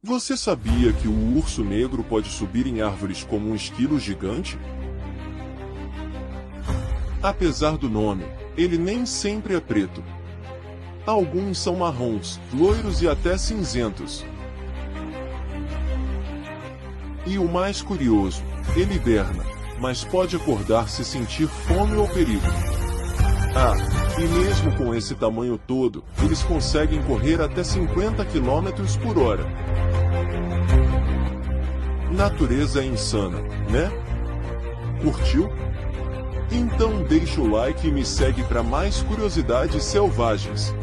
Você sabia que o urso negro pode subir em árvores como um esquilo gigante? Apesar do nome, ele nem sempre é preto. Alguns são marrons, loiros e até cinzentos. E o mais curioso, ele hiberna, mas pode acordar se sentir fome ou perigo. Ah, e mesmo com esse tamanho todo, eles conseguem correr até 50 km por hora. Natureza é insana, né? Curtiu? Então deixa o like e me segue para mais curiosidades selvagens.